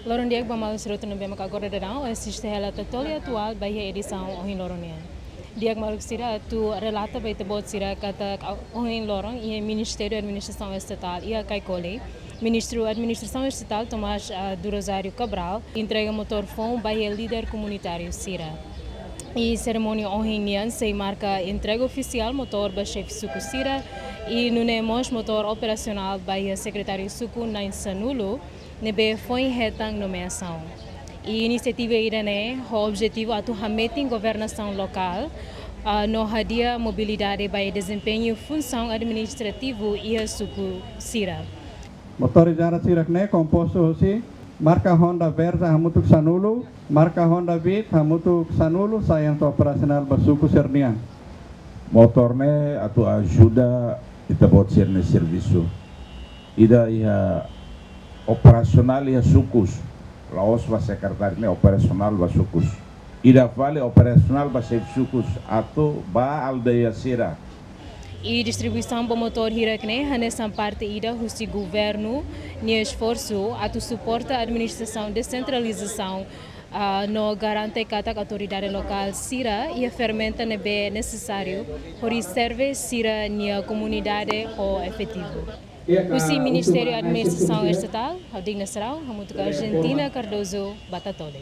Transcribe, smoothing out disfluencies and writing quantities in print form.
Loron Diag Bamal Siroto no Bema agora darão assiste ela totolia atual by a edição ohin Loronia. Diag Maluk Sira tu relata by tebot Sira kata ohin Loron e Ministério da Administração Estatal e a Caicole. Ministro da Administração Estatal Tomás do Rosário Cabral entrega motor fom by a líder comunitário Sira. E cerimônia ohin se marca entrega oficial motor by chefe Suku Sira e no nemos motor operacional by a secretário Suku Nain Sanulo. Nebe foi retang nomeação. E iniciativa irane o objetivo atu hameting governação local no hadia mobilidade by desempenho função administrativo e a suku Sira. Motorizada Sirakne composto hosi marca Honda Versa hamutuk Sanulu, marca Honda Beat hamutuk Sanulu sayang operasional basuku Sernia. Motorne atu ajuda kita buat serne serviço. Ida ia operasional ia sukus. Laos va secretário operasional va sukus. Ida vale operasional va sukus atu ba aldeia Sira. E distribuição do motor hirakne nessa parte ida o governo ne esforço atu suporta a administração descentralização no garante que a autoridade local Sira e a fermenta nebe necessário por serve Sira na comunidade o efetivo. O Ministério da Administração Estatal, Halding Nasrau, Hamutuka Argentina, Cardoso, Batatole.